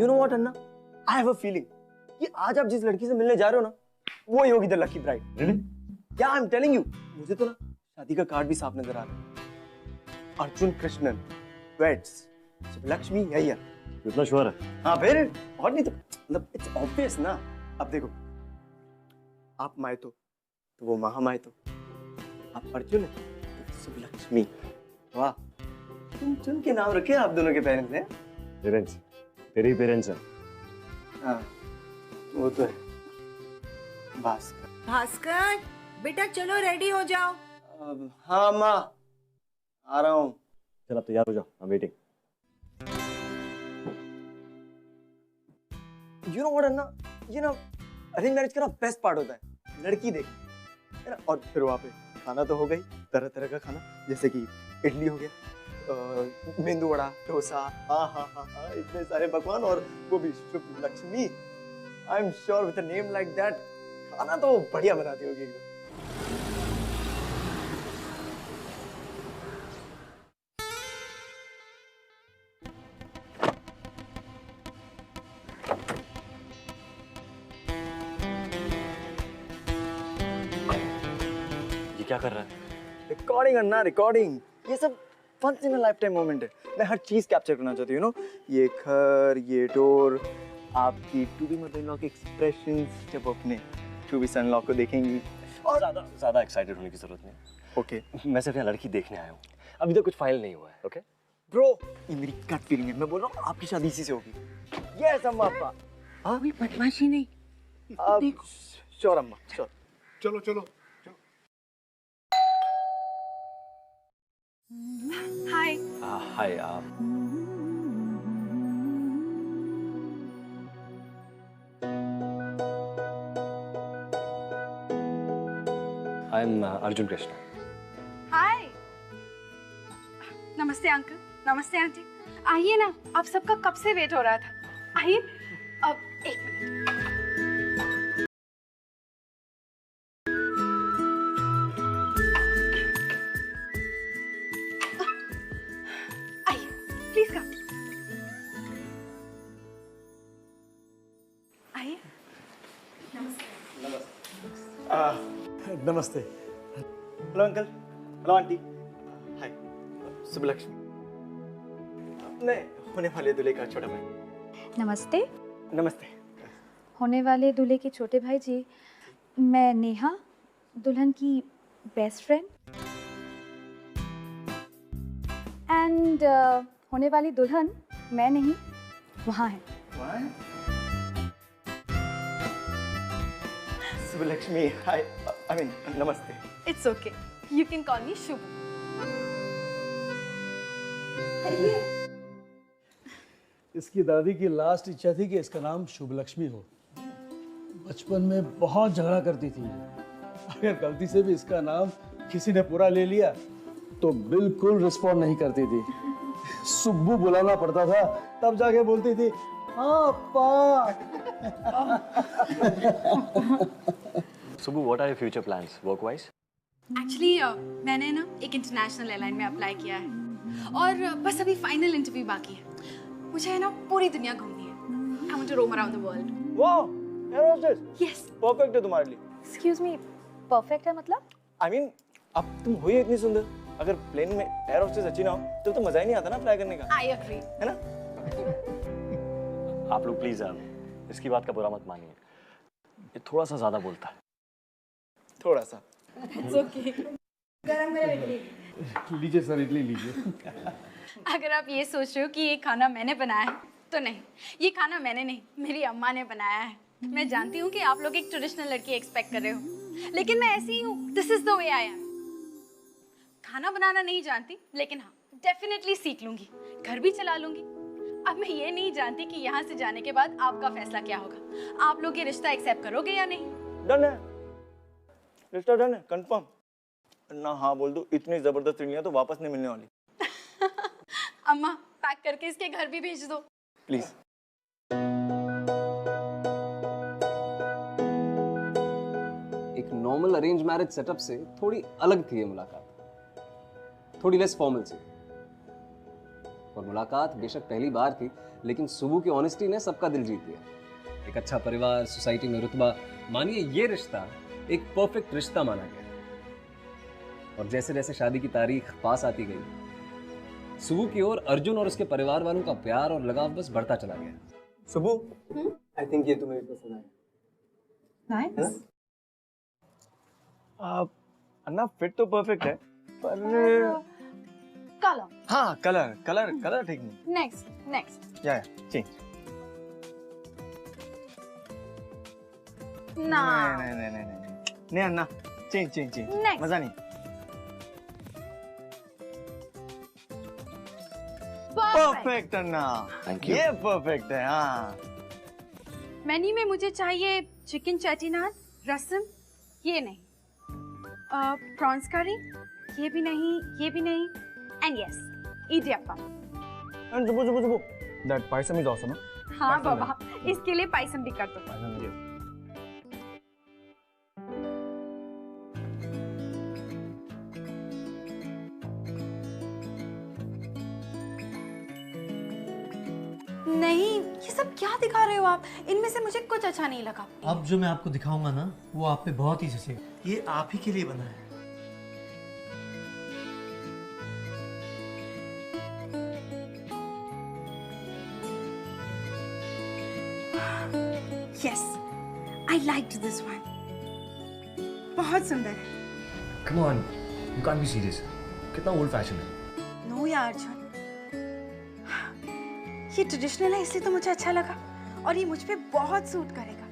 You know what, Anna? I have a feeling कि आज आप जिस लड़की से मिलने जा रहे हो ना, वो ही होगी the lucky bride. Really? Yeah, I'm telling you. मुझे तो ना शादी का कार्ड भी साफ नजर आ रहा है। अर्जुन कृष्णन, वेड्स, लक्ष्मी अय्यर। इतना श्योर है? हाँ फिर और नहीं तो मतलब it's obvious ना। अब देखो, आप मायतो तो वो महामायतो, आप अर्जुन है तो सब लक्ष्मी। वाह, तुम चुन के नाम रखे आप दोनों के पेरेंट्स ने। पेरेंट्स, तेरे ही पेरेंट्स हैं। हाँ, वो तो है। भास्कर। भास्कर, बेटा चलो रेडी हो जाओ। हाँ माँ, आ रहा हूँ। चल आप तैयार हो जाओ, I'm waiting. You know what, अन्ना? ये ना अरेंज मैरिज का ना बेस्ट पार्ट होता है, लड़की देख, है ना? और फिर वहाँ पे खाना तो हो गई, तरह तरह का खाना, जैसे कि इडली हो गया, मेंदू वड़ा, डोसा, हाँ हाँ हाँ हाँ, इतने सारे पकवान, और वो भी Shubh Lakshmi. I am sure with a name like that, खाना तो बढ़िया बनाती होगी एकदम। ये क्या कर रहा है? रिकॉर्डिंग अन्ना, रिकॉर्डिंग। ये सब once in a lifetime moment है। मैं हर चीज कैप्चर करना चाहती हूँ, यू नो, ये घर, ये डोर, आपकी to be mother in law के एक्सप्रेशंस जब अपने टू बी सन लॉ को देखेंगी। और ज्यादा एक्साइटेड होने की जरूरत नहीं। ओके, मैं सिर्फ यहाँ लड़की देखने आया हूँ। अभी तक कुछ फाइनल नहीं हुआ है, ओके? ब्रो, ये मेरी गट फीलिंग है। मैं बोल रहा हूँ आपकी शादी इसी से होगी। यस अम्मा अप्पा। हाँ कोई बदमाशी नहीं। अब श्योर अम्मा, श्योर। चलो चलो। हाय। हाय, आई एम अर्जुन कृष्ण। हाय। नमस्ते अंकल, नमस्ते आंटी। आइए ना, आप सबका कब से वेट हो रहा था। आइए। अब एक मिनट। आइए, प्लीज कम। आइए। नमस्ते। हेलो अंकल, हेलो आंटी, हाय, शुभ लक्ष्मी। नहीं, होने वाले दूल्हे का छोटा भाई। नमस्ते। नमस्ते। होने वाले दूल्हे के छोटे भाई जी, मैं नेहा, दुल्हन की बेस्ट फ्रेंड। एंड होने वाली दुल्हन मैं नहीं, वहाँ है। Shubh Lakshmi, hi, I mean नमस्ते। It's okay, you can call me Shubh. इसकी दादी की लास्ट इच्छा थी कि इसका नाम शुभ लक्ष्मी हो। बचपन में बहुत झगड़ा करती थी। अगर गलती से भी इसका नाम किसी ने पूरा ले लिया तो बिल्कुल रिस्पॉन्ड नहीं करती थी। सुब्बू बुलाना पड़ता था, तब जाके बोलती थी हाँ पा। Subbu, what are your future plans work wise? Actually मैंने ना एक इंटरनेशनल एयरलाइन में अप्लाई किया है और बस अभी फाइनल इंटरव्यू बाकी है। मुझे है ना पूरी दुनिया घूमनी है। I want to roam around the world. Wow, air hostess. Yes. Perfect है तुम्हारे लिए। एक्सक्यूज मी, परफेक्ट है मतलब? आई मीन, अब तुम हो ही इतनी सुंदर, अगर प्लेन में एयर होस्टेस अच्छी ना हो तो मजा ही नहीं आता ना फ्लाई करने का। I agree. है ना? आप लोग प्लीज इसकी बात का बुरा मत मानिए, ये थोड़ा सा ज्यादा बोलता है। थोड़ा सा। It's okay. गरम गरम इडली। लीजिए सर, इडली लीजिए। अगर आप ये सोच रहे हो कि ये खाना मैंने बनाया है तो नहीं, ये खाना मैंने नहीं, मेरी अम्मा ने बनाया है। मैं जानती हूँ कि आप लोग एक ट्रेडिशनल लड़की एक्सपेक्ट कर रहे हो, लेकिन मैं ऐसी ही हूँ। This is the way I am. खाना बनाना नहीं जानती, लेकिन हाँ डेफिनेटली सीख लूंगी, घर भी चला लूंगी। अब मैं ये नहीं जानती कि यहाँ से जाने के बाद आपका फैसला क्या होगा। आप लोग ये रिश्ता एक्सेप्ट करोगे या नहीं? डन है, रिश्ता डन है, कंफर्म। ना हाँ बोल दो, इतनी जबरदस्त इडलियां तो वापस नहीं मिलने वाली। अम्मा, पैक करके इसके घर भी भेज दो प्लीज। एक नॉर्मल अरेंज मैरिज सेटअप से थोड़ी अलग थी ये मुलाकात, थोड़ी लेस फॉर्मल सी। और मुलाकात बेशक पहली बार थी, लेकिन सुबु की ऑनेस्टी ने सबका दिल जीत लिया। एक अच्छा परिवार, सोसाइटी में रुतबा, मानिए ये रिश्ता एक परफेक्ट रिश्ता माना गया। और जैसे जैसे शादी की तारीख पास आती गई, सुबु की ओर अर्जुन और उसके परिवार वालों का प्यार और लगाव बस बढ़ता चला गया। सुबु, आई थिंक ये तुम्हें भी पसंद आया। नाइस। अन्ना फिट तो परफेक्ट है, पर कलर हाँ कलर कलर कलर ठीक नहीं। नेक्स्ट या चेंज। ना नहीं नहीं नहीं नहीं नहीं अन्ना, चेंज चेंज चेंज, Next. मजा नहीं। Perfect Anna, Thank you. ये परफेक्ट है। हाँ मेन्यू में मुझे चाहिए चिकन चेटीनाड, रसम, ये नहीं, प्रॉन्स करी, ये भी नहीं, ये भी नहीं, and yes idiyappam. and सुबु सुबु सुबु, that payasam is awesome। हाँ पायसम बाबा, इसके लिए पायसम भी कर दो। पायसम ये। नहीं, ये सब क्या दिखा रहे हो आप? इनमें से मुझे कुछ अच्छा नहीं लगा। अब जो मैं आपको दिखाऊंगा ना, वो आप पे बहुत ही जचेगा। ये आप ही के लिए बना है। Yes, I liked this one. बहुत सुंदर है। Come on, you can't be serious. कितना old fashioned है। नो यार अर्जुन, ये ट्रेडिशनल है इसलिए तो मुझे अच्छा लगा, और ये मुझ पे बहुत सूट करेगा।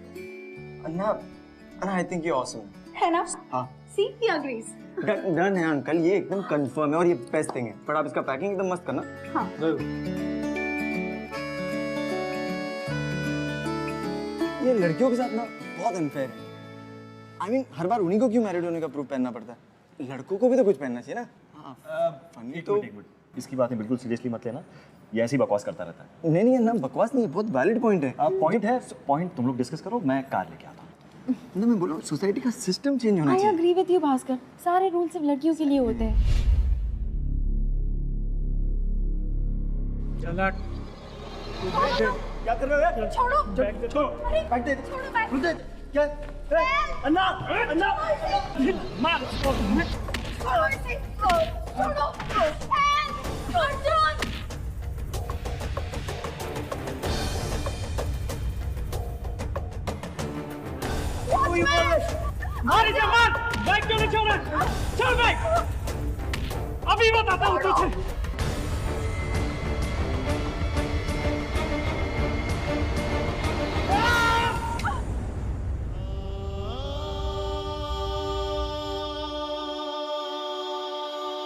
अन्ना अन्ना, आई थिंक ये awesome है ना? हाँ। सी ही अग्रीज। डन है अंकल, ये एकदम कंफर्म है और ये बेस्ट थिंग है। पर आप इसका पैकिंग एकदम मस्त करना। हाँ। जरूर। ये लड़कियों के साथ ना बहुत अनफेयर है। आई मीन हर बार उन्हीं को क्यों मैरिड होने का प्रूफ पहनना पड़ता है? लड़कों को भी तो कुछ पहनना चाहिए ना। हाँ, फनी एक तो मिनट, इसकी बातें बिल्कुल सीरियसली मत लेना, ये ऐसी बकवास करता रहता है। नहीं नहीं अन्ना, बकवास नहीं है, बहुत वैलिड पॉइंट है। पॉइंट है, पॉइंट तुम लोग डिस्कस करो, मैं कार लेके आता हूँ। ना मैं बोल रहा हूँ सोसाइटी का सिस्टम चेंज होना आई चाहिए। अग्री विद यू भास्कर, सारे रूल सिर्फ लड़कियों के लिए होते हैं। क्या कर रहे हो? छोड़ो। छोड़ो। बैठ दे। छोड़ो बैग। रुक जा। क्या? अन्ना, अन्ना, मार। छोड़ो इसे। छोड़ो। अर्जुन। मार इसे, मार। बैग क्यों नहीं छोड़ रहा? चल बैग। अभी बताता हूँ तुझे।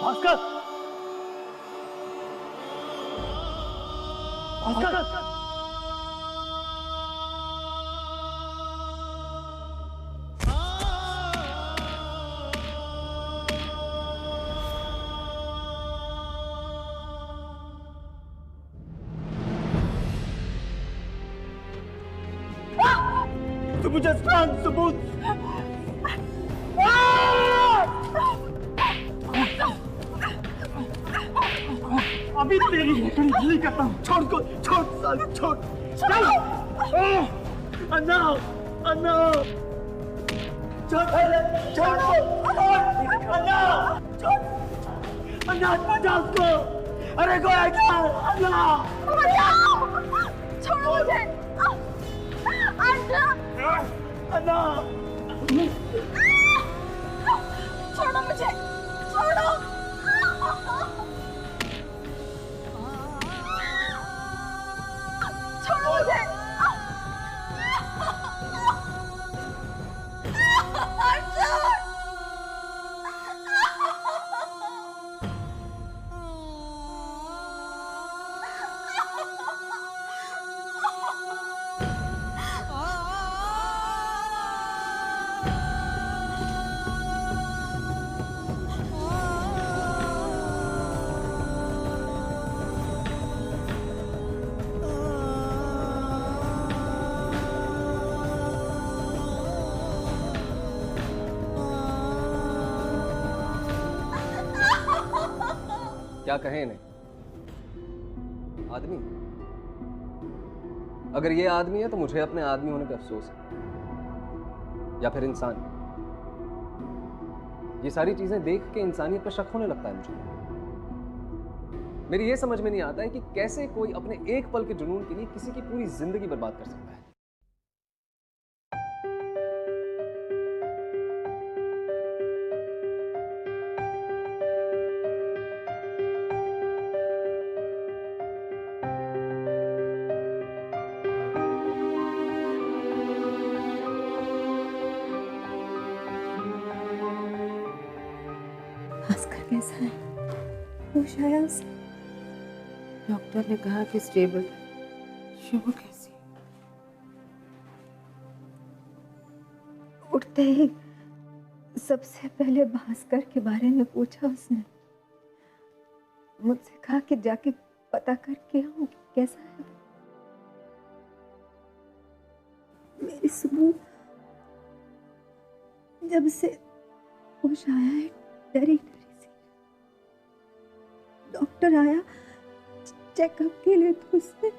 भास्कर, भास्कर। मुझे स्ट्रॉन्ग सबूत। अभी तेरी नहीं करता हूँ। छोड़ को, छोड़ साले, छोड़। चल। अन्ना, अन्ना, छोड़, छोड़ को, अन्ना, छोड़, अन्ना, बचा उसको। अरे कोई क्या? अन्ना, छोड़ो मुझे। अर्जुन। अन्ना, छोड़ो मुझे। छोड़ो। छोड़ो मुझे। क्या कहें इन्हें? आदमी? अगर ये आदमी है तो मुझे अपने आदमी होने पे अफसोस है, या फिर इंसान। ये सारी चीजें देख के इंसानियत पर शक होने लगता है मुझे। मेरी ये समझ में नहीं आता है कि कैसे कोई अपने एक पल के जुनून के लिए किसी की पूरी जिंदगी बर्बाद कर सकता है। भास्कर कैसा है? होश आया उसे? डॉक्टर ने कहा कि स्टेबल है। शुभ कैसी? उठते ही सबसे पहले भास्कर के बारे में पूछा उसने। मुझसे कहा कि जाके पता करके आऊं कैसा है। मेरी सुबह जब से होश आया है, डरी डरी सी। डॉक्टर आया चेकअप के लिए तो उसने।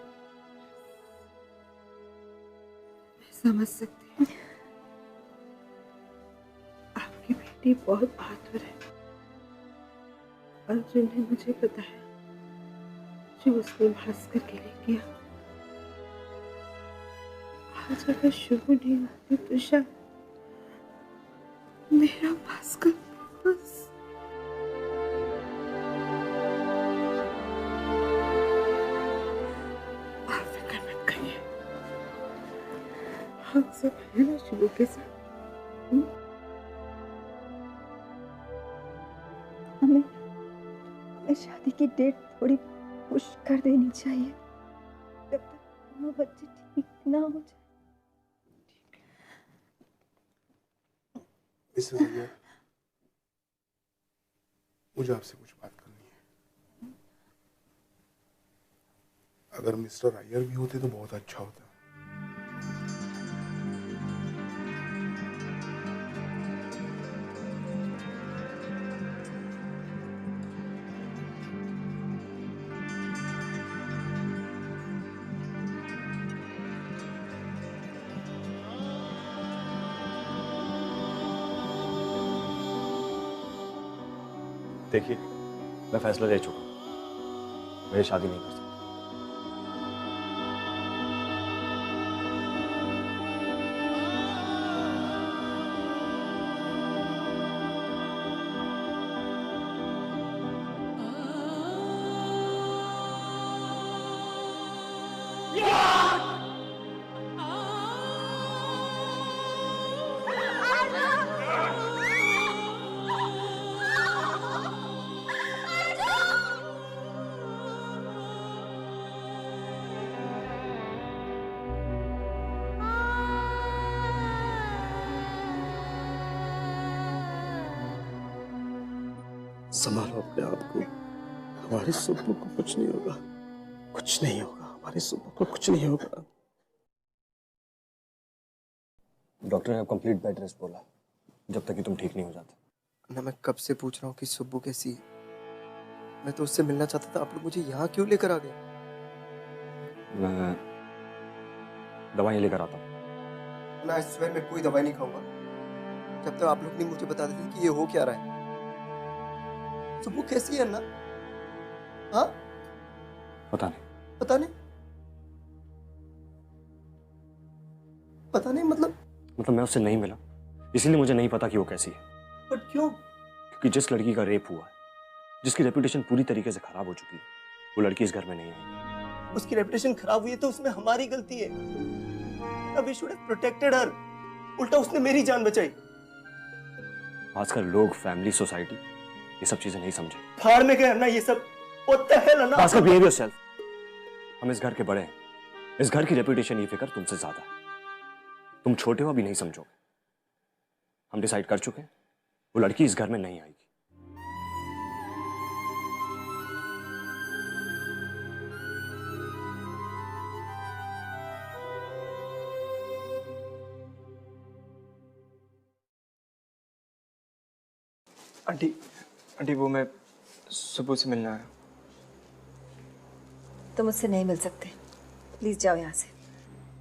समझ सकती हूँ, आपकी बेटी बहुत बहादुर है। अर्जुन ने मुझे बताया जो उसने भास्कर के लिए किया। आज अगर शुभ नहीं होती तो शायद मेरा भास्कर बस। आप फिक्र मत करिए, हम सब है ना शुभ के साथ। हमें शादी की डेट थोड़ी पुश कर देनी चाहिए जब तक वो बच्चे ठीक ना हो जाए। मिसेस अय्यर, मुझे आपसे कुछ बात करनी है। अगर मिस्टर अय्यर भी होते तो बहुत अच्छा होता। देखिए, मैं फैसला ले चुका हूं। मैं शादी नहीं कर सकता। संभालो अपने आप को। हमारे सुब्बू को कुछ नहीं होगा, कुछ नहीं होगा। हमारे सुब्बू को कुछ नहीं होगा। डॉक्टर ने कंप्लीट बेड रेस्ट बोला, जब तक कि तुम ठीक नहीं हो जाते। ना मैं कब से पूछ रहा हूँ कि सुब्बू कैसी है। मैं तो उससे मिलना चाहता था। आप लोग मुझे यहाँ क्यों लेकर आ गए? मैं दवाई लेकर आता हूँ। मैं इस समय में कोई दवाई नहीं खाऊंगा जब तक आप लोग नहीं मुझे बता देते कि ये हो क्या रहा है। सुब्बू कैसी है ना? हाँ, पता नहीं। पता नहीं, पता नहीं मतलब मैं उससे नहीं मिला, इसीलिए मुझे नहीं पता कि वो कैसी है। बट क्यों? क्योंकि जिस लड़की का रेप हुआ है, जिसकी रेपुटेशन पूरी तरीके से खराब हो चुकी है, वो लड़की इस घर में नहीं आई। उसकी रेपुटेशन खराब हुई है तो उसमें हमारी गलती है। वी शुड हैव प्रोटेक्टेड हर। उल्टा उसने मेरी जान बचाई। आजकल लोग, फैमिली, सोसाइटी, ये सब चीजें नहीं समझे। खाड़ में गए ना ये सब। What the hell, Anna? Bhaskar, behave yourself। हम इस घर के बड़े हैं। इस घर की रेपुटेशन, ये फिक्र तुमसे ज्यादा है। तुम छोटे हो, अभी नहीं समझोगे। हम डिसाइड कर चुके हैं, वो लड़की इस घर में नहीं आएगी। आंटी, आंटी वो मैं सुबह से मिलना आया। तो मुझसे नहीं मिल सकते। प्लीज जाओ यहाँ से।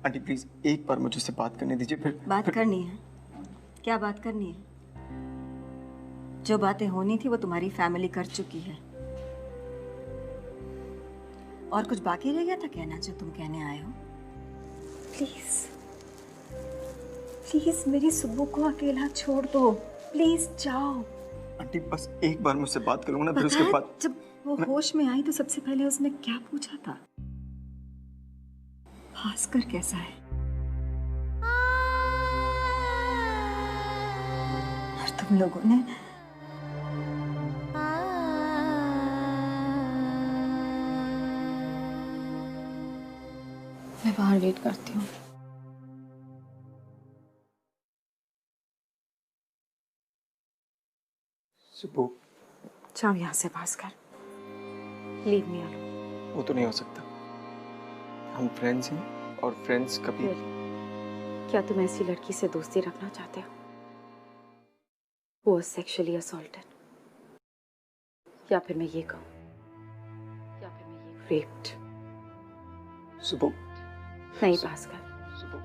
आंटी प्लीज एक बार मुझे उससे बात करने दीजिए। बात करनी है? क्या बात करनी है? जो बातें होनी थी वो तुम्हारी फैमिली कर चुकी है। और कुछ बाकी रह गया था कहना जो तुम कहने आए हो? प्लीज प्लीज मेरी सुबह को अकेला छोड़ दो। प्लीज जाओ। आंटी बस एक बार मुझसे बात करूंगा ना, फिर उसके बाद जब वो होश में आई तो सबसे पहले उसने क्या पूछा था? भास्कर कैसा है? और तुम लोगों ने मैं बाहर वेट करती हूँ। सुबह जाओ यहाँ से भास्कर। Leave me alone. वो तो नहीं हो सकता। हम फ्रेंड्स हैं और फ्रेंड्स कभी। क्या तुम ऐसी लड़की से दोस्ती रखना चाहते हो? वो सेक्सुअली असॉल्टेड, या फिर मैं ये कहूँ, या फिर मैं ये रेप्ड। सुबह नहीं भास्कर, सुबह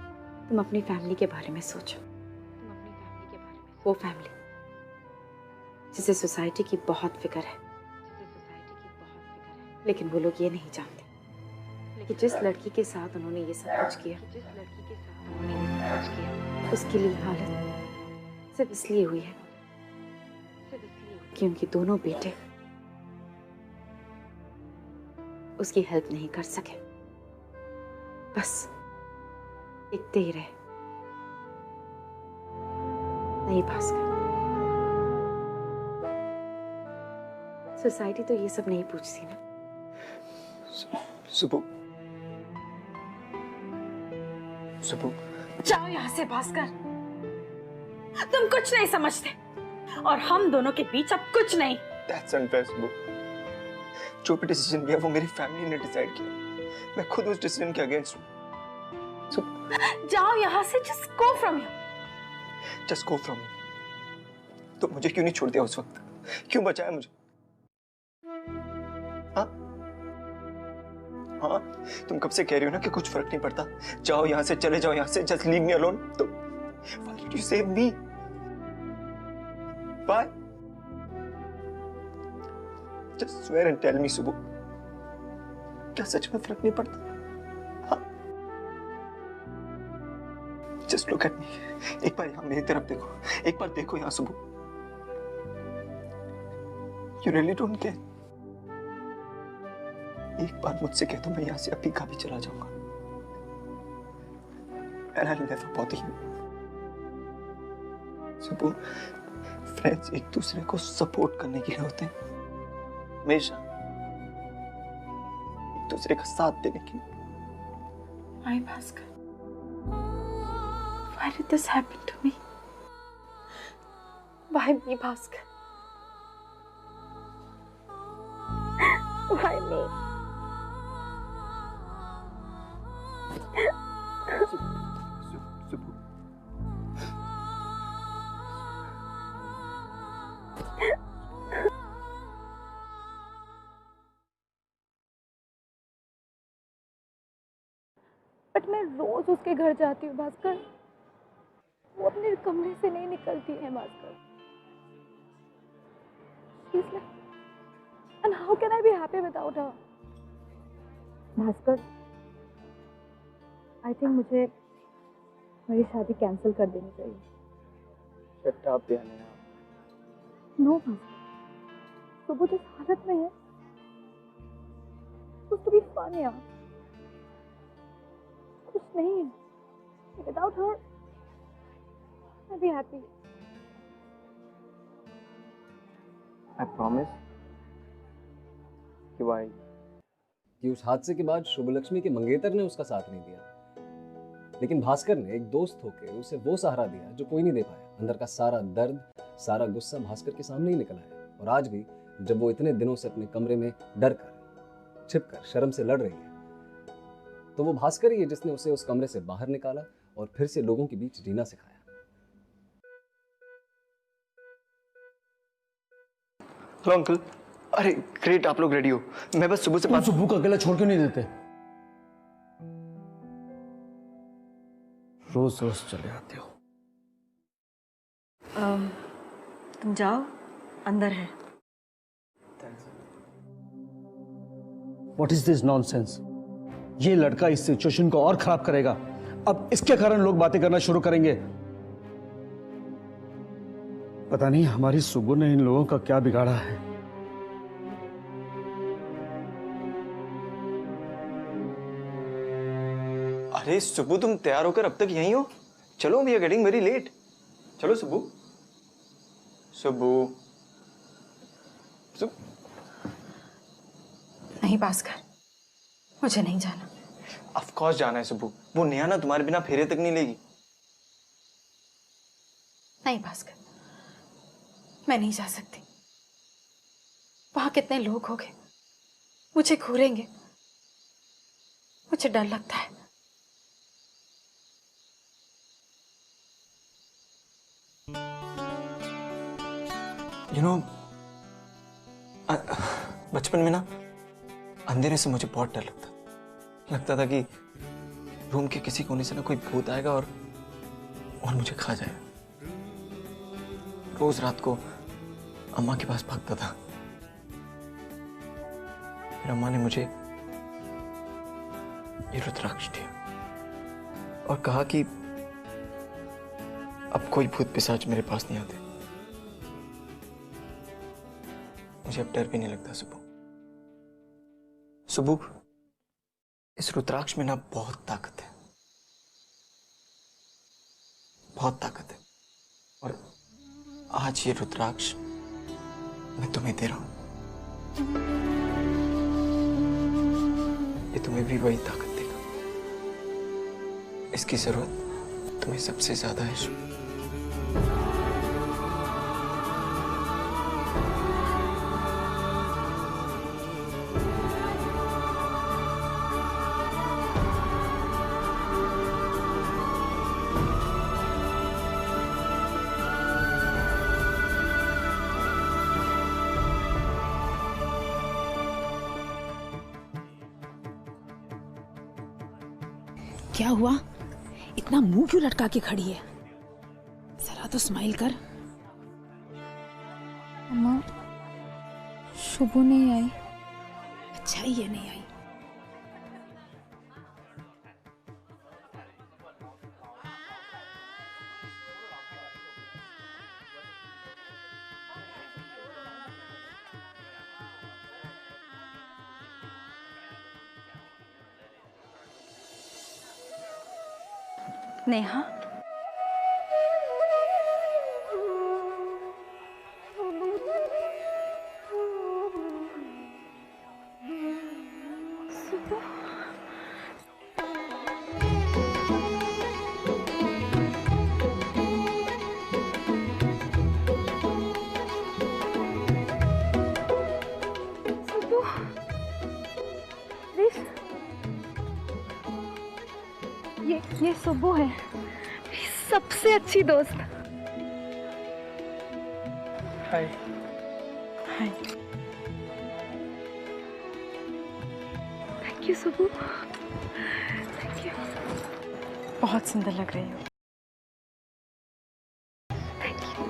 तुम अपनी फैमिली के बारे में सोचो। तुम अपनी फैमिली के बारे में, वो फैमिली जिसे सोसाइटी की बहुत फिक्र है, लेकिन वो लोग ये नहीं जानते कि जिस लड़की के साथ उन्होंने ये सब कुछ किया, उसके लिए हालत सिर्फ इसलिए हुई है कि उनके दोनों बेटे उसकी हेल्प नहीं कर सके, बस दिखते ही रहे। नहीं भास्कर, सोसाइटी तो ये सब नहीं पूछती ना। सुबह सुबह जाओ यहाँ से भास्कर। तुम कुछ नहीं समझते और हम दोनों के बीच अब कुछ नहीं। That's unfair, सुबह। जो भी डिसीजन लिया वो मेरी फैमिली ने डिसाइड किया। मैं खुद उस डिसीजन के अगेंस्ट हूँ। जाओ यहाँ से। Just go from here. Just go from here। तो मुझे क्यों नहीं छोड़ दिया उस वक्त? क्यों बचाया मुझे? हाँ? हाँ, तुम कब से कह रही हो ना कि कुछ फर्क नहीं पड़ता, जाओ यहाँ से, चले जाओ यहाँ से, just leave me alone। तो why did you save me? Why? Just swear and tell me, सुबह, क्या सच में फर्क नहीं पड़ता? हाँ? Just look at me। एक बार यहाँ मेरी तरफ देखो, एक बार देखो यहाँ सुबह। You really don't care? एक बार मुझसे कह दो, मैं यहाँ से अभी कभी चला जाऊंगा। And I'll never bother you। सुबह, फ्रेंड्स एक दूसरे को सपोर्ट करने के लिए होते हैं, हमेशा एक दूसरे का साथ देने के लिए। Why, Bhaskar? Why did this happen to me? Why me, Bhaskar? Why me? सुबह, बट मैं रोज उसके घर जाती हूँ भास्कर। वो अपने कमरे से नहीं निकलती है Bhaskar. She's like, and how can I be happy without her? Bhaskar, I think मुझे मेरी शादी कैंसिल कर देनी चाहिए। Shut up, यार। नो भास्कर, सुबह जिस हालत में है, कुछ तो भी फन यार। कुछ नहीं है। Without her, I'll be happy. I promise कि भाई कि उस हादसे के बाद शुभलक्ष्मी के मंगेतर ने उसका साथ नहीं दिया, लेकिन भास्कर ने एक दोस्त होकर उसे वो सहारा दिया जो कोई नहीं दे पाया। अंदर का सारा दर्द, सारा गुस्सा भास्कर के सामने ही निकल आया। और आज भी जब वो इतने दिनों से अपने कमरे में डर कर, छिप कर, शर्म से लड़ रही है, तो वो भास्कर ही है जिसने उसे उस कमरे से बाहर निकाला और फिर से लोगों के बीच जीना सिखाया। हेलो अंकल, अरे ग्रेट, आप लोग रेडी हो। मैं बस सुबह से तुम सुब्बू को अकेला छोड़ क्यों नहीं देते? रोज रोज चले आते हो। तुम जाओ, अंदर है। What is this nonsense? ये लड़का इस सिचुएशन को और खराब करेगा। अब इसके कारण लोग बातें करना शुरू करेंगे। पता नहीं हमारी सुबह ने इन लोगों का क्या बिगाड़ा है। अरे सुबह, तुम तैयार होकर अब तक यहीं हो? चलो, we are getting very late. चलो सुबह। सुबह नहीं भास्कर, मुझे नहीं जाना। ऑफ कोर्स जाना है सुबह। वो नेहा ना तुम्हारे बिना फेरे तक नहीं लेगी। नहीं भास्कर, मैं नहीं जा सकती। वहां कितने लोग होंगे, मुझे घूरेंगे, मुझे डर लगता है। यू नो, बचपन में ना अंधेरे से मुझे बहुत डर लगता था कि रूम के किसी कोने से ना कोई भूत आएगा और मुझे खा जाएगा। रोज रात को अम्मा के पास भागता था। फिर अम्मा ने मुझे ये रुद्राक्ष दिया और कहा कि अब कोई भूत पिशाच मेरे पास नहीं आते। मुझे अब डर भी नहीं लगता सुबह। सुबह, इस रुद्राक्ष में ना बहुत ताकत है, बहुत ताकत है। और आज ये रुद्राक्ष मैं तुम्हें दे रहा हूं। ये तुम्हें भी वही ताकत देगा। इसकी जरूरत तुम्हें सबसे ज्यादा है सुबह। क्या हुआ? इतना मुंह क्यों लटका के खड़ी है? जरा तो स्माइल कर। अम्मा, शुभू नहीं आई। अच्छा ही है नहीं आई। नेहा, ये सुबह है, मेरी सबसे अच्छी दोस्त। हाय। हाय। थैंक यू सुबह, थैंक यू। बहुत सुंदर लग रही हो। Thank you.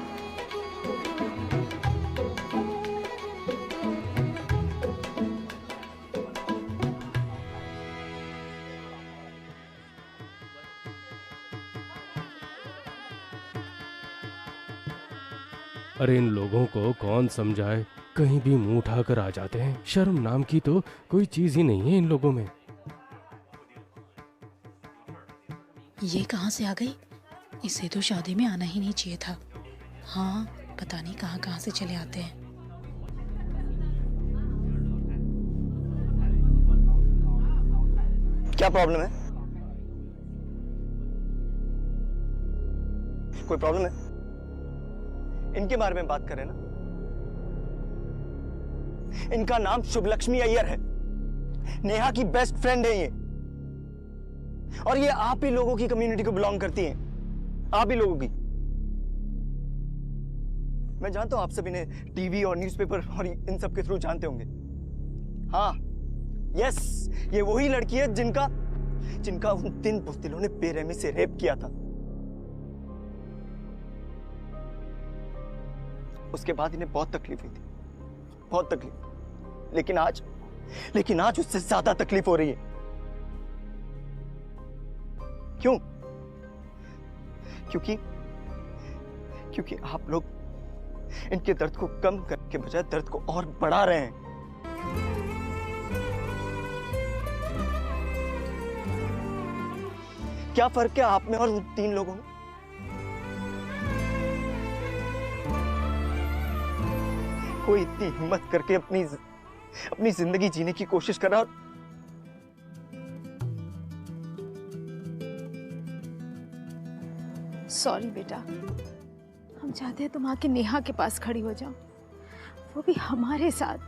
अरे इन लोगों को कौन समझाए, कहीं भी मुंह उठाकर आ जाते हैं। शर्म नाम की तो कोई चीज ही नहीं है इन लोगों में। ये कहाँ से आ गई? इसे तो शादी में आना ही नहीं चाहिए था। हाँ, पता नहीं कहाँ कहाँ से चले आते हैं। क्या प्रॉब्लम है? कोई प्रॉब्लम है? इनके बारे में बात करें ना। इनका नाम शुभलक्ष्मी अय्यर है, नेहा की बेस्ट फ्रेंड है ये। और ये आप ही लोगों की कम्युनिटी को बिलोंग करती हैं, आप ही लोगों की। मैं जानता हूँ आप सभी ने टीवी और न्यूज़पेपर और इन सब के थ्रू जानते होंगे। हाँ, यस, ये वही लड़की है जिनका उन 3 बुज़दिलों ने बेरहमी से रेप किया था। उसके बाद इन्हें बहुत तकलीफ हुई थी, बहुत तकलीफ। लेकिन आज उससे ज्यादा तकलीफ हो रही है। क्यों? क्योंकि आप लोग इनके दर्द को कम करने के बजाय दर्द को और बढ़ा रहे हैं। क्या फर्क है आप में और उन 3 लोगों में? कोई इतनी हिम्मत करके अपनी जिंदगी जीने की कोशिश कर रहा। सॉरी बेटा, हम चाहते हैं तुम आके नेहा के पास खड़ी हो जाओ, वो भी हमारे साथ।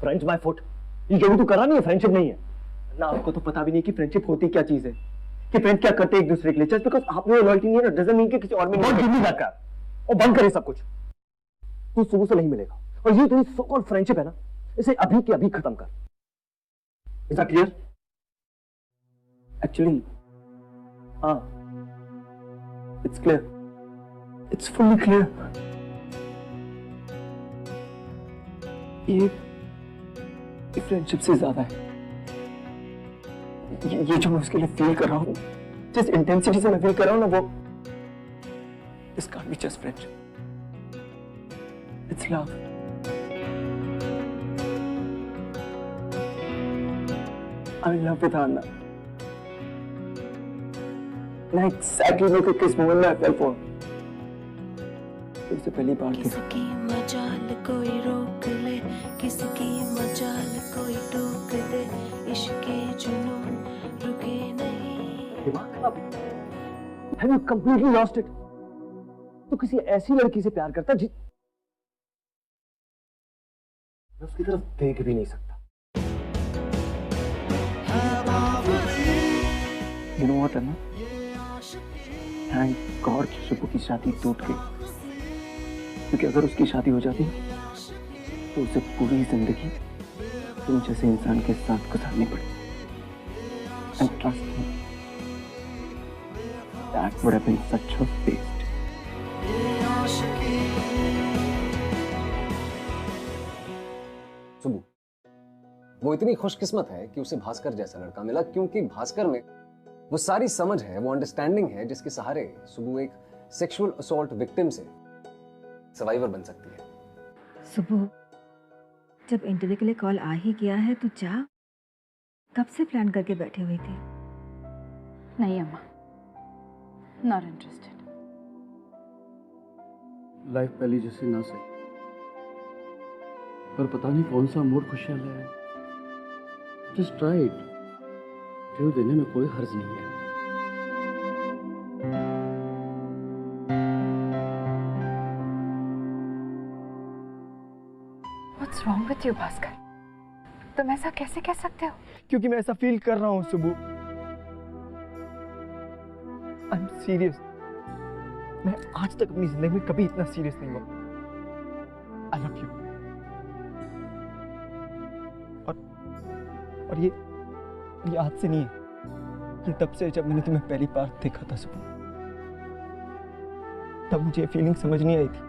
फ्रेंच माय फुट, ये जो भी तू करा नहीं है फ्रेंडशिप नहीं है ना। आपको तो पता भी नहीं कि फ्रेंडशिप होती क्या चीज है, कि फ्रेंड क्या करते हैं एक दूसरे के लिए। जस्ट बिकॉज़ आप में लॉयल्टी नहीं है ना, डजंट मीन कि किसी और में बहुत जिम्मेदार का और बंद करे सब कुछ। तू सुबह से नहीं मिलेगा और ये तेरी सो कॉल्ड फ्रेंडशिप है ना, इसे अभी के अभी खत्म कर। Is that clear? एक्चुअली हाँ, it's clear, it's fully clear. ये फ्रेंडशिप से ज्यादा है। ये जो मैं उसके लिए फील कर रहा हूँ, जिस इंटेंसिटी से मैं फील कर रहा हूँ ना, वो this can't be just friendship, it's love. I am in love with Anna. And I exactly know किस मोमेंट में I fell for. उससे पहली बार किसकी मजाल कोई रोक ले, किसकी मजाल कोई टोक दे, इश्क के जुनून रुके नहीं। दिमाग खराब? Have you completely lost it? तो किसी ऐसी लड़की से प्यार करता मैं उसकी तरफ देख भी नहीं सकता। You know what, Anna? Thank God कि शुभू की शादी टूट गई, क्योंकि अगर उसकी शादी हो जाती तो उसे पूरी जिंदगी तुम जैसे इंसान के साथ गुजारनी पड़ती। And trust me, that would have been such a waste. Subbu, वो इतनी खुशकिस्मत है कि उसे भास्कर जैसा लड़का मिला, क्योंकि भास्कर में वो सारी समझ है, वो अंडरस्टैंडिंग है, जिसके सहारे सुबू एक सेक्सुअल असॉल्ट विक्टिम से सर्वाइवर बन सकती है। सुबह जब इंटरव्यू के लिए कॉल आ ही गया है तो जा, कब से प्लान करके बैठी हुई थी? नहीं अम्मा, नॉट इंटरेस्टेड। लाइफ पहली जैसी ना सही, पर पता नहीं कौन सा मूड खुशहाल है। जस्ट ट्राई इट, क्यों देने में कोई हर्ज नहीं है। What's wrong with you, Bhaskar? तुम ऐसा कैसे कह सकते हो? क्योंकि मैं ऐसा फील कर रहा हूँ सुबू। I am serious. मैं आज तक अपनी जिंदगी में कभी इतना सीरियस नहीं हुआ। I love you. और ये आज से नहीं है, ये तब से जब मैंने तुम्हें पहली बार देखा था सुबह। तब मुझे फीलिंग समझ नहीं आई थी,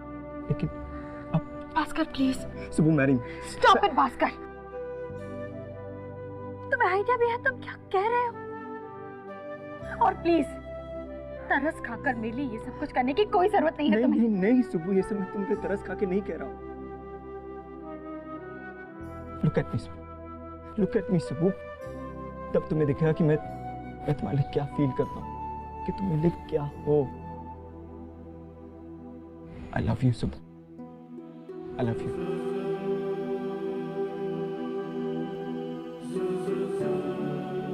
लेकिन भास्कर प्लीज सुबह मैरी। Stop it Bhaskar. तुम्हें आइडिया भी है तुम क्या कह रहे हो? और प्लीज तरस खाकर मेरे लिए ये सब कुछ करने की कोई जरूरत नहीं है तुम्हें। नहीं सुबह, ये सब मैं तुम पे तरस खा के नहीं कह रहा हूँ। लुक एट मी सुबह, लुक एट मी सुबह। तब तुम्हें दिखेगा कि मैं तुम्हारे लिए क्या फील करता हूँ, कि तुम मेरे लिए क्या हो। आई लव यू सुबह, I love you.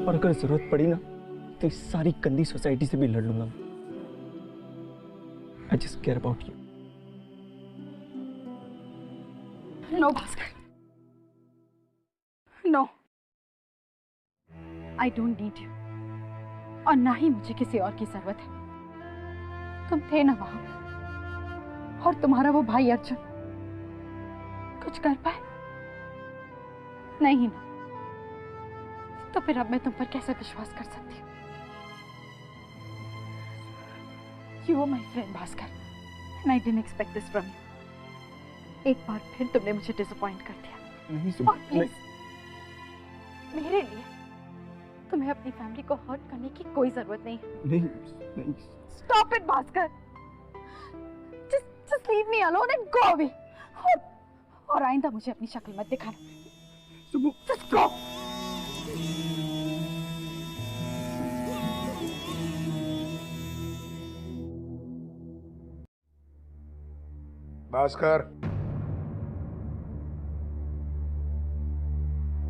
और अगर जरूरत पड़ी ना तो इस सारी गंदी सोसाइटी से भी लड़ लूंगा। I just care about you. No Bhaskar, no, I don't need you, और ना ही मुझे किसी और की जरूरत है। तुम थे ना वहां, और तुम्हारा वो भाई अर्जुन कुछ कर पाए? नहीं ना, तो फिर अब मैं तुम पर कैसे विश्वास कर सकती हूँ? You were my friend, Bhaskar, and I didn't expect this from you. एक बार फिर तुमने मुझे डिसअपॉइंट कर दिया। नहीं और प्लीज मेरे लिए तुम्हें अपनी फैमिली को हर्ट करने की कोई जरूरत नहीं है। नहीं। Stop it, Bhaskar. Just leave me alone and go away. और आइंदा मुझे अपनी शक्ल मत दिखाना। Just go. भास्कर,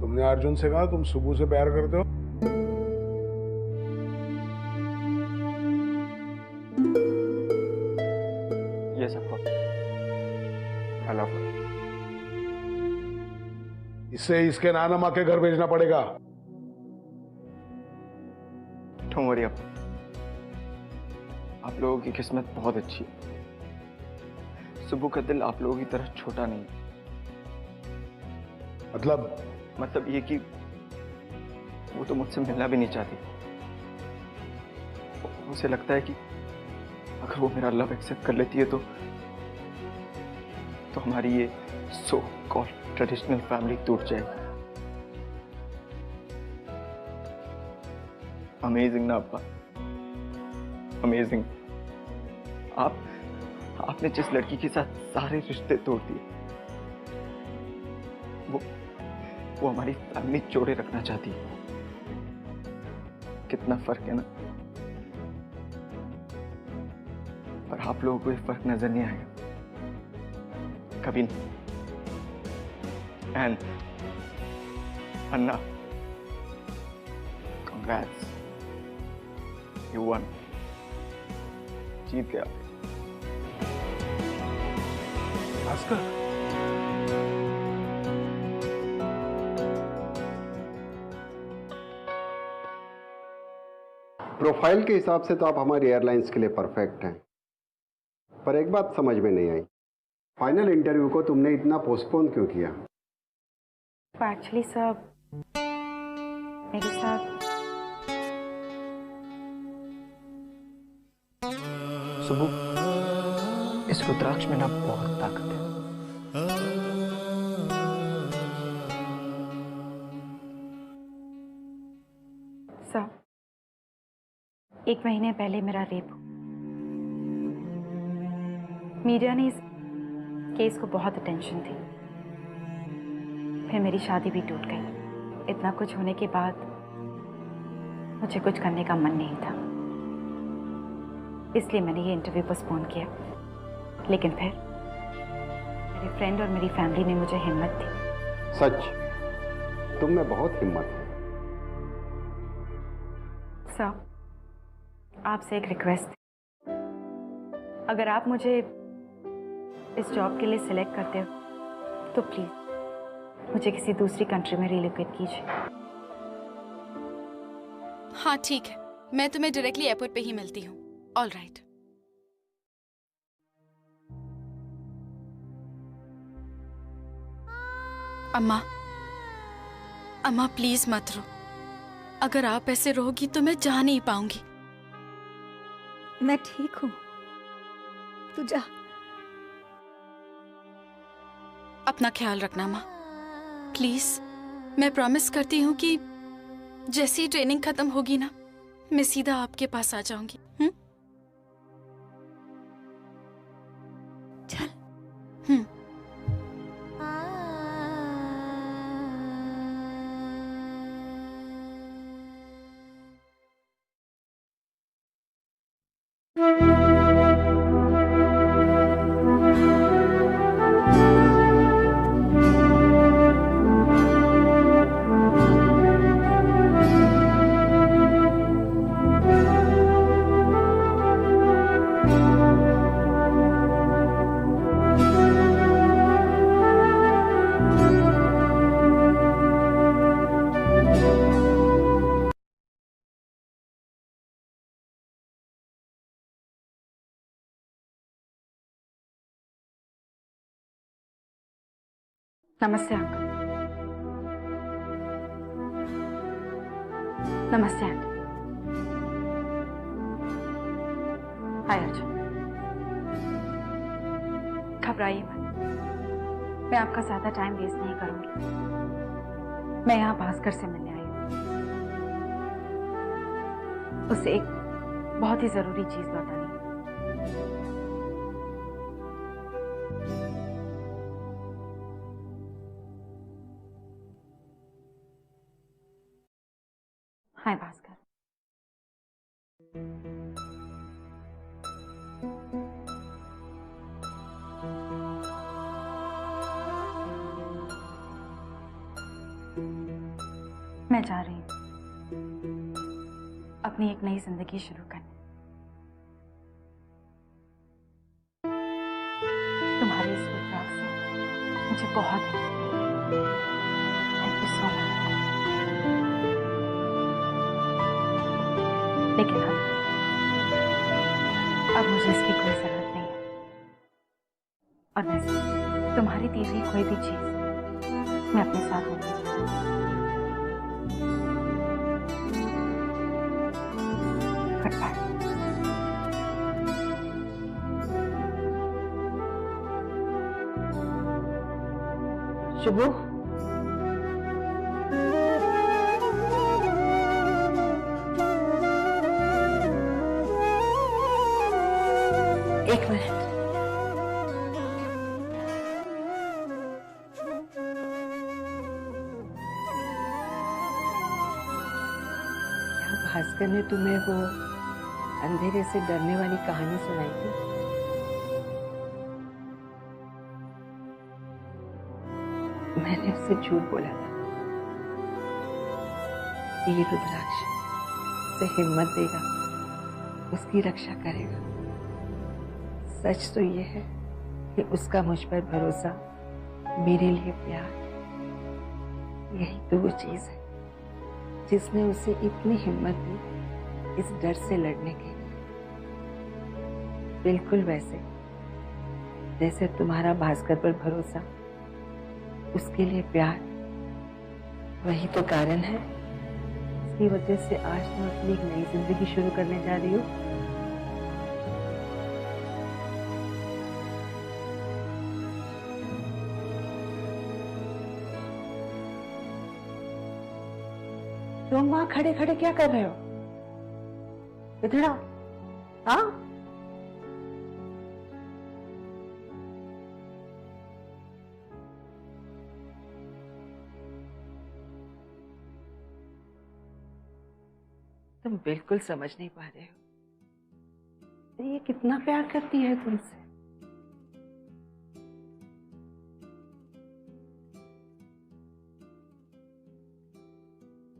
तुमने अर्जुन से कहा तुम सुबह से प्यार करते हो? ये सब I love her. इससे इसके नाना माँ के घर भेजना पड़ेगा। Don't worry, आप लोगों की किस्मत बहुत अच्छी है। सुबह का दिल आप लोगों की तरह छोटा नहीं। मतलब ये कि वो तो मुझसे मिलना भी नहीं चाहती। उसे लगता है कि अगर वो मेरा लव एक्सेप्ट कर लेती है तो हमारी ये सो कॉल्ड ट्रेडिशनल फैमिली टूट जाएगी। अमेजिंग ना अब्बा, अमेजिंग। आपने जिस लड़की के साथ सारे रिश्ते तोड़ दिए, वो हमारी फैमिली जोड़े रखना चाहती है। कितना फर्क है ना। पर आप लोगों को ये फर्क नजर नहीं आएगा कभी नहीं। And Anna, congrats, you won, जीत गया। भास्कर, प्रोफाइल के हिसाब से तो आप हमारी एयरलाइंस के लिए परफेक्ट हैं, पर एक बात समझ में नहीं आई, फाइनल इंटरव्यू को तुमने इतना पोस्टपोन क्यों किया? एक्चुअली सर, मेरे साथ सुबह, इस रुद्राक्ष में ना बहुत ताकत है। सर, 1 महीने पहले मेरा रेप हुआ। मीडिया ने इस केस को बहुत अटेंशन दी। फिर मेरी शादी भी टूट गई। इतना कुछ होने के बाद मुझे कुछ करने का मन नहीं था, इसलिए मैंने ये इंटरव्यू पोस्टपोन किया। लेकिन फिर मेरे फ्रेंड और मेरी फैमिली ने मुझे हिम्मत दी। सच, तुम में बहुत हिम्मत है। सर, आपसे एक रिक्वेस्ट है। अगर आप मुझे इस जॉब के लिए सिलेक्ट करते हो तो प्लीज मुझे किसी दूसरी कंट्री में रिलोकेट कीजिए। हाँ ठीक है, मैं तुम्हें डायरेक्टली एयरपोर्ट पे ही मिलती हूँ। All right. अम्मा प्लीज मत रो। अगर आप ऐसे रहोगी तो मैं जा नहीं पाऊंगी। मैं ठीक हूँ, तू जा। अपना ख्याल रखना माँ, प्लीज। मैं प्रॉमिस करती हूँ कि जैसी ही ट्रेनिंग खत्म होगी ना, मैं सीधा आपके पास आ जाऊंगी। चल। नमस्ते अंकल। नमस्ते आंटी। हाय अर्जुन। घबराइए मत, मैं आपका ज्यादा टाइम वेस्ट नहीं करूंगी। मैं यहाँ भास्कर से मिलने आई हूँ। उससे एक बहुत ही जरूरी चीज बतानी है। हाय भास्कर। मैं जा रही हूँ अपनी एक नई जिंदगी शुरू करने। तुम्हारी इस विचार से मुझे बहुत थैंक यू सो मच। लेकिन अब मुझे इसकी कोई जरूरत नहीं है। और वैसे तुम्हारी दी हुई कोई भी चीज मैं अपने साथ लूंगी। Good bye. शुभू, एक मिनट। क्या भास्कर ने तुम्हें वो अंधेरे से डरने वाली कहानी सुनाई थी? मैंने उससे झूठ बोला था। ये रुद्राक्ष उसे हिम्मत देगा, उसकी रक्षा करेगा। सच तो ये है कि उसका मुझ पर भरोसा, मेरे लिए प्यार, यही तो वो चीज है जिसने उसे इतनी हिम्मत दी इस डर से लड़ने के लिए। बिल्कुल वैसे जैसे तुम्हारा भास्कर पर भरोसा, उसके लिए प्यार, वही तो कारण है इसकी वजह से आज तुम अपनी एक नई जिंदगी शुरू करने जा रही हो। तुम वहां खड़े खड़े क्या कर रहे हो? इधर आओ। हाँ, तुम बिल्कुल समझ नहीं पा रहे हो ये कितना प्यार करती है तुमसे।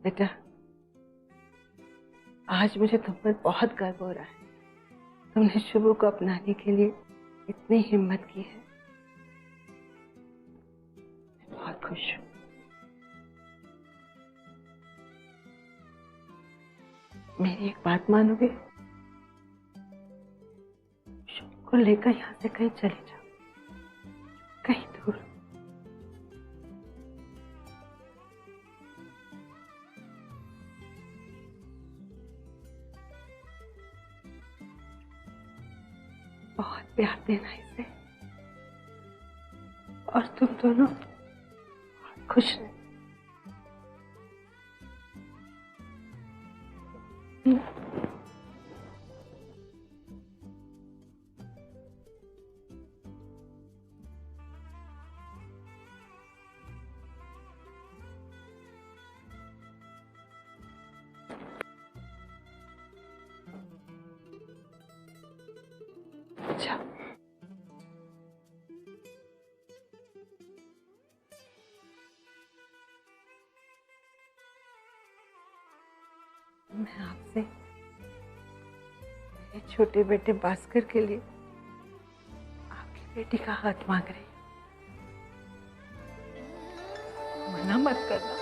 बेटा, आज मुझे तुम पर बहुत गर्व हो रहा है। तुमने शुभू को अपनाने के लिए इतनी हिम्मत की है। मैं बहुत खुश हूँ। मेरी एक बात मानोगे? शुभू को लेकर यहाँ से कहीं चले जाओ, कहीं दूर। बहुत प्यार देना इसे, और तुम दोनों बहुत खुश रहो। अच्छा, मैं आपसे मेरे छोटे बेटे भास्कर के लिए आपकी बेटी का हाथ मांग रही हूँ। मना मत करना।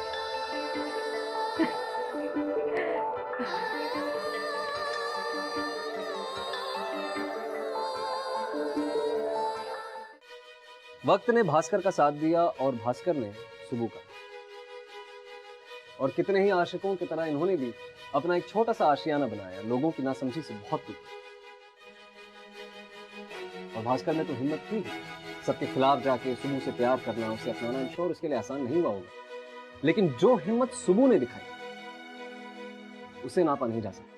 वक्त ने भास्कर का साथ दिया और भास्कर ने सुबह का। और कितने ही आशिकों की तरह इन्होंने भी अपना एक छोटा सा आशियाना बनाया, लोगों की नासमझी से बहुत कुछ। और भास्कर ने तो हिम्मत की सबके खिलाफ जाके सुबह से प्यार करना, उसे अपनाना। I'm sure उसके लिए आसान नहीं हुआ होगा, लेकिन जो हिम्मत सुबह ने दिखाई उसे नापा नहीं जा सकता।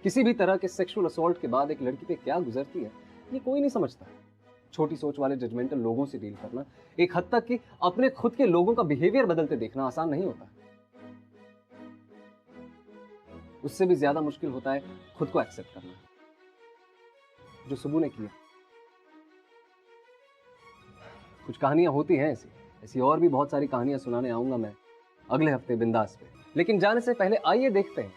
किसी भी तरह के सेक्सुअल असॉल्ट के बाद एक लड़की पे क्या गुजरती है ये कोई नहीं समझता। छोटी सोच वाले जजमेंटल लोगों से डील करना, एक हद तक कि अपने खुद के लोगों का बिहेवियर बदलते देखना आसान नहीं होता। उससे भी ज्यादा मुश्किल होता है खुद को एक्सेप्ट करना, जो सुबह ने किया। कुछ कहानियां होती हैं ऐसी और भी बहुत सारी कहानियां सुनाने आऊंगा मैं अगले हफ्ते बिंदास पे। लेकिन जाने से पहले आइए देखते हैं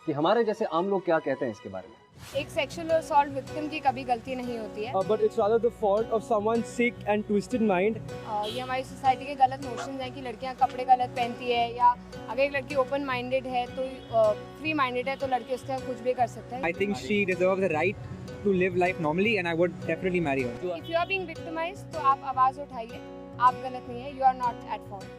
कि हमारे जैसे आम लोग क्या कहते हैं इसके बारे में। एक सेक्सुअल असॉल्ट विक्टिम की कभी गलती नहीं होती है, but it's rather the fault of someone's sick and twisted mind. ये हमारी सोसाइटी के गलत नोशंस हैं कि लड़कियां कपड़े गलत पहनती है, या अगर एक लड़की ओपन माइंडेड है तो फ्री माइंडेड है तो लड़के उसके साथ कुछ भी कर सकते हैं। I think she deserves the right to live life normally and I would definitely marry her. If you are being victimized तो आप आवाज उठाइए, आप गलत नहीं है, you are not at fault.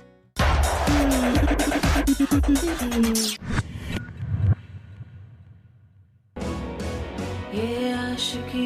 ये आशिकी